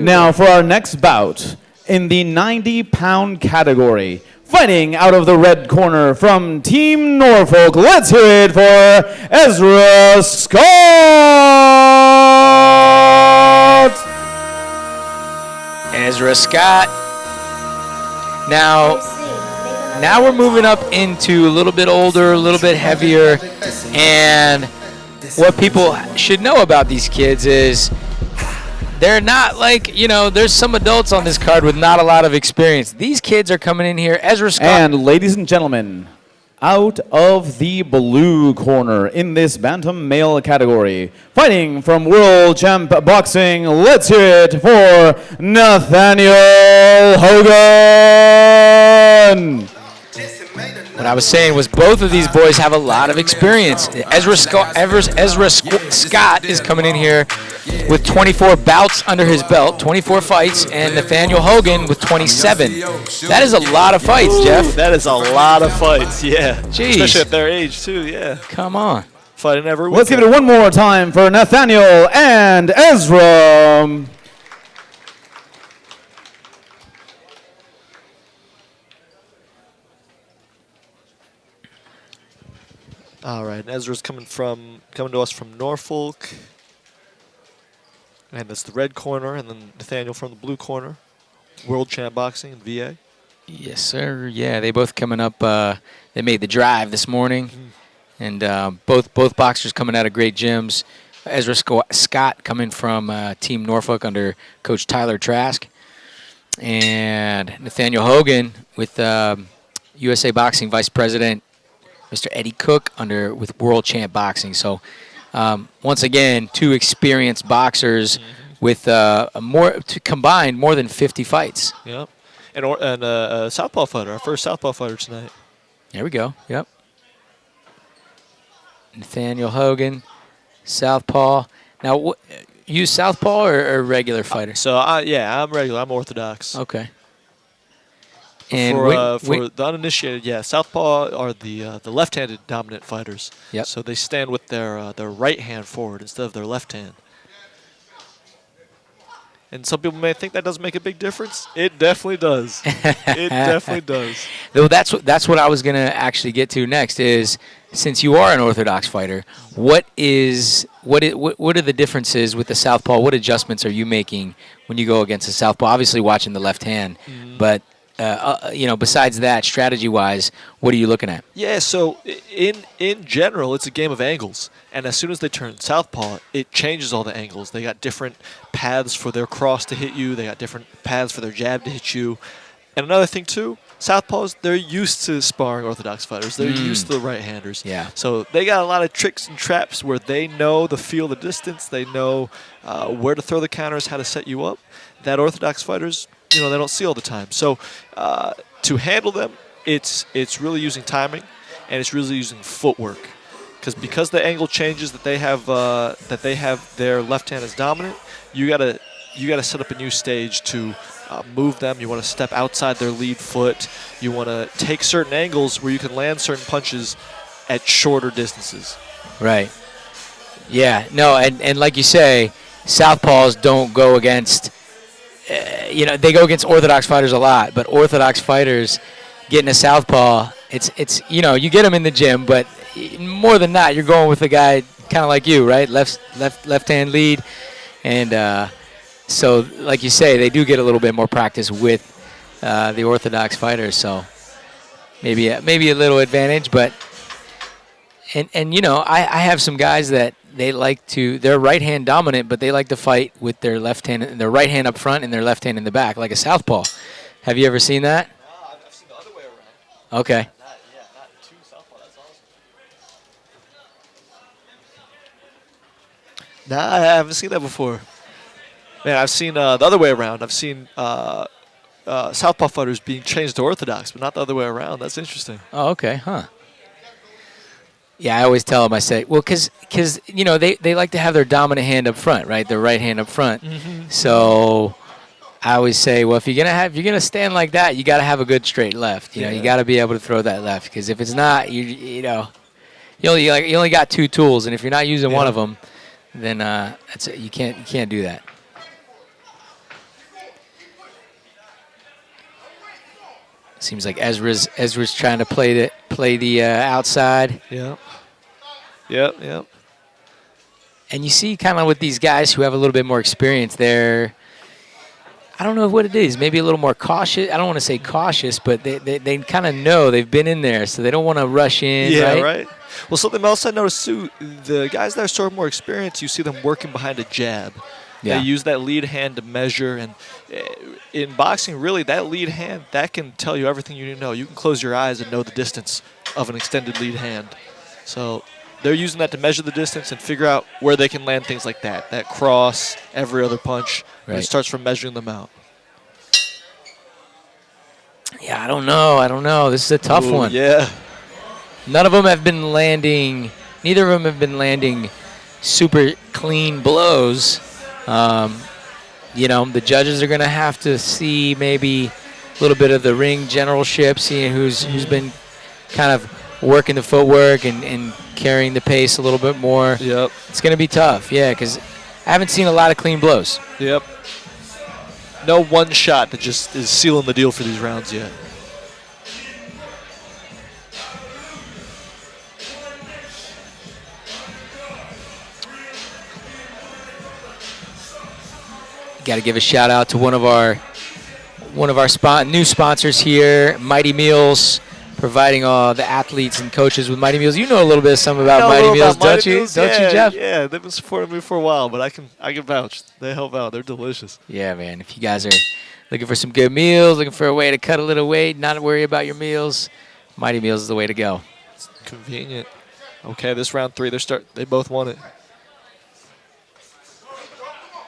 Now for our next bout in the 90-pound category. Fighting out of the red corner from Team Norfolk, let's hear it for Ezra Scott! Ezra Scott. Now we're moving up into a little bit older, a little bit heavier, and what people should know about these kids is they're not like, there's some adults on this card with not a lot of experience. These kids are coming in here. Ezra Scott. And ladies and gentlemen, out of the blue corner in this bantam male category, fighting from World Champ Boxing, let's hear it for Nathaniel Hogan. What I was saying was both of these boys have a lot of experience. Ezra Scott is coming in here with 24 bouts under his belt, 24 fights, and Nathaniel Hogan with 27. That is a lot of fights, Jeff. That is a lot of fights, yeah. Jeez. Especially at their age, too, yeah. Come on. Fighting every week. Let's give it one more time for Nathaniel and Ezra. All right, Ezra's coming to us from Norfolk. And that's the red corner, and then Nathaniel from the blue corner. World Champ Boxing in VA. Yes, sir. Yeah, they both coming up. They made the drive this morning, and both boxers coming out of great gyms. Ezra Scott coming from Team Norfolk under Coach Tyler Trask, and Nathaniel Hogan with USA Boxing Vice President Mr. Eddie Cook with World Champ Boxing. So once again, two experienced boxers with combined more than 50 fights. Yep. And a southpaw fighter, our first southpaw fighter tonight. There we go. Yep. Nathaniel Hogan, southpaw. Now, you southpaw or regular fighter? Yeah, I'm regular. I'm orthodox. Okay. And for the uninitiated, yeah, southpaw are the left-handed dominant fighters. Yep. So they stand with their right hand forward instead of their left hand. And some people may think that doesn't make a big difference. It definitely does. It definitely does. Though that's what I was gonna actually get to next is, since you are an orthodox fighter, what are the differences with the southpaw? What adjustments are you making when you go against a southpaw? Obviously, watching the left hand, but besides that, strategy-wise, what are you looking at? Yeah, so in general, it's a game of angles. And as soon as they turn southpaw, it changes all the angles. They got different paths for their cross to hit you. They got different paths for their jab to hit you. And another thing, too, southpaws, they're used to sparring orthodox fighters. They're used to the right-handers. Yeah. So they got a lot of tricks and traps where they know the feel, the distance. They know where to throw the counters, how to set you up. That orthodox fighters, they don't see all the time. So to handle them, it's really using timing, and it's really using footwork. Because the angle changes that they have their left hand as dominant, you gotta set up a new stage to move them. You want to step outside their lead foot. You want to take certain angles where you can land certain punches at shorter distances. Right. Yeah. No. And like you say, southpaws don't go against. They go against orthodox fighters a lot, but orthodox fighters getting a southpaw, it's you get them in the gym, but more than that, you're going with a guy kind of like you, right? Left hand lead, and so like you say, they do get a little bit more practice with the orthodox fighters, so maybe a little advantage, but and I have some guys that they're right hand dominant, but they like to fight with their left hand, their right hand up front and their left hand in the back, like a southpaw. Have you ever seen that? No, I've seen the other way around. Okay. Not two southpaw. That's awesome. Nah, I haven't seen that before. Man, I've seen the other way around. I've seen southpaw fighters being changed to orthodox, but not the other way around. That's interesting. Oh, okay, huh? Yeah, I always tell them, I say, well, because they like to have their dominant hand up front, right? Their right hand up front. So I always say, well, if you're gonna stand like that, you got to have a good straight left. You got to be able to throw that left, because if it's not, you only got two tools, and if you're not using one of them, then you can't do that. Seems like Ezra's trying to play the outside. Yep. Yep. And you see kind of with these guys who have a little bit more experience there, I don't know what it is. Maybe a little more cautious. I don't want to say cautious, but they kind of know. They've been in there, so they don't want to rush in. Yeah, right. Well, something else I noticed, too, the guys that are sort of more experienced, you see them working behind a jab. Yeah. They use that lead hand to measure. And in boxing, really, that lead hand, that can tell you everything you need to know. You can close your eyes and know the distance of an extended lead hand. So they're using that to measure the distance and figure out where they can land things like that. That cross, every other punch. Right. And it starts from measuring them out. Yeah, I don't know. This is a tough one. Yeah. Neither of them have been landing super clean blows. The judges are going to have to see maybe a little bit of the ring generalship, seeing who's been kind of working the footwork and carrying the pace a little bit more. Yep. It's going to be tough, yeah, because I haven't seen a lot of clean blows. Yep. No one shot that just is sealing the deal for these rounds yet. Got to give a shout out to one of our new sponsors here, Mighty Meals, providing all the athletes and coaches with Mighty Meals. You know a little bit about Mighty Meals, don't you? Don't you, Jeff? Yeah, they've been supporting me for a while, but I can vouch. They help out. They're delicious. Yeah, man. If you guys are looking for some good meals, looking for a way to cut a little weight, not worry about your meals, Mighty Meals is the way to go. It's convenient. Okay, this round 3, they both won it.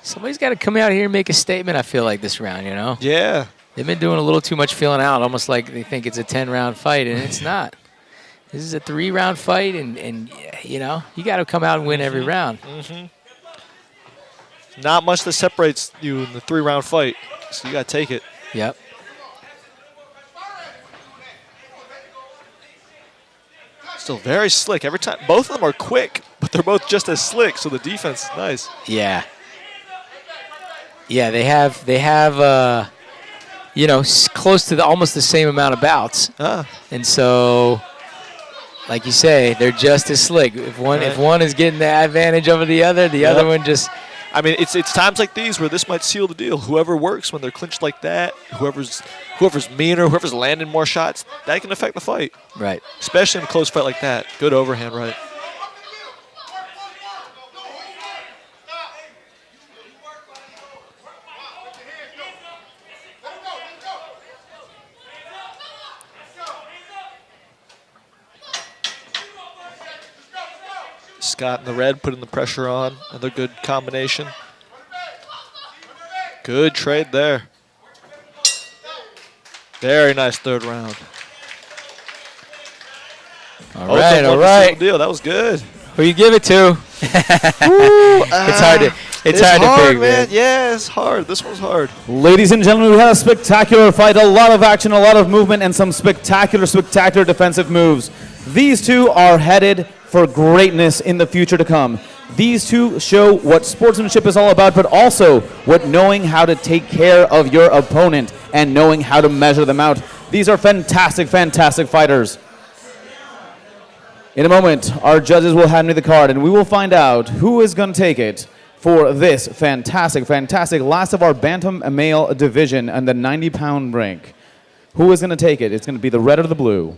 Somebody's got to come out here and make a statement, I feel like, this round, Yeah. They've been doing a little too much feeling out, almost like they think it's a 10-round fight, and it's not. This is a 3-round fight, and you got to come out and win every round. Mm-hmm. Not much that separates you in the 3-round fight, so you got to take it. Yep. Still very slick. Every time, both of them are quick, but they're both just as slick, so the defense is nice. Yeah. Yeah, they have close to almost the same amount of bouts. And so, like you say, they're just as slick. If one is getting the advantage over the other one just. I mean, it's times like these where this might seal the deal. Whoever works when they're clinched like that, whoever's meaner, whoever's landing more shots, that can affect the fight. Right. Especially in a close fight like that. Good overhand right. Scott in the red putting the pressure on. Another good combination. Good trade there. Very nice 3rd round. All right. Deal. That was good. Who you give it to? It's hard to pick, man. Yeah, it's hard. This one's hard. Ladies and gentlemen, we had a spectacular fight, a lot of action, a lot of movement, and some spectacular defensive moves. These two are headed for greatness in the future to come. These two show what sportsmanship is all about, but also what knowing how to take care of your opponent and knowing how to measure them out. These are fantastic fighters. In a moment, our judges will hand me the card, and we will find out who is going to take it for this fantastic last of our bantam male division and the 90-pound rank. Who is going to take it? It's going to be the red or the blue.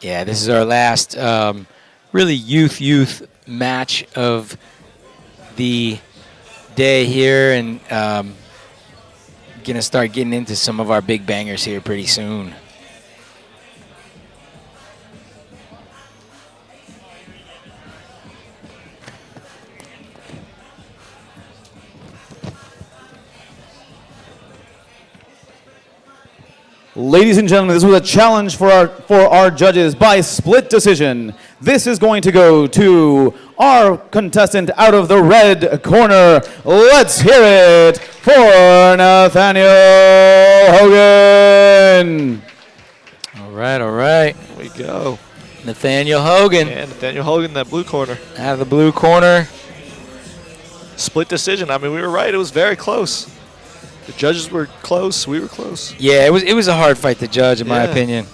Yeah, this is our last really youth match of the day here, and going to start getting into some of our big bangers here pretty soon. Ladies and gentlemen, this was a challenge for our judges by split decision. This is going to go to our contestant out of the red corner. Let's hear it for Nathaniel Hogan. All right. Here we go. Nathaniel Hogan. And Nathaniel Hogan in that blue corner. Out of the blue corner. Split decision. I mean, we were right. It was very close. The judges were close. We were close. Yeah, it was a hard fight to judge, in my Yeah. opinion.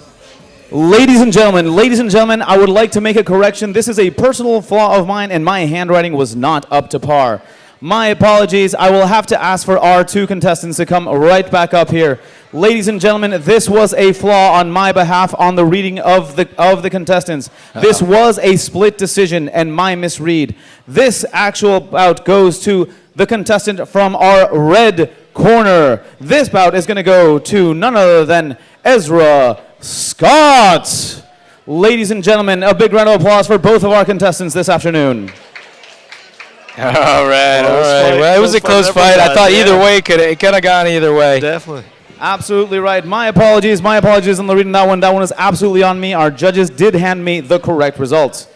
Ladies and gentlemen, I would like to make a correction. This is a personal flaw of mine, and my handwriting was not up to par. My apologies. I will have to ask for our 2 contestants to come right back up here. Ladies and gentlemen, this was a flaw on my behalf on the reading of the contestants. This was a split decision and my misread. This actual bout goes to the contestant from our red corner. This bout is going to go to none other than Ezra Scott. Ladies and gentlemen, a big round of applause for both of our contestants this afternoon. All right, all right. fight. Well, it was a Close close fight, fight. I thought yeah. either way it could have gone either way. Definitely. Absolutely right. My apologies on the reading of that one. That one is absolutely on me. Our judges did hand me the correct results.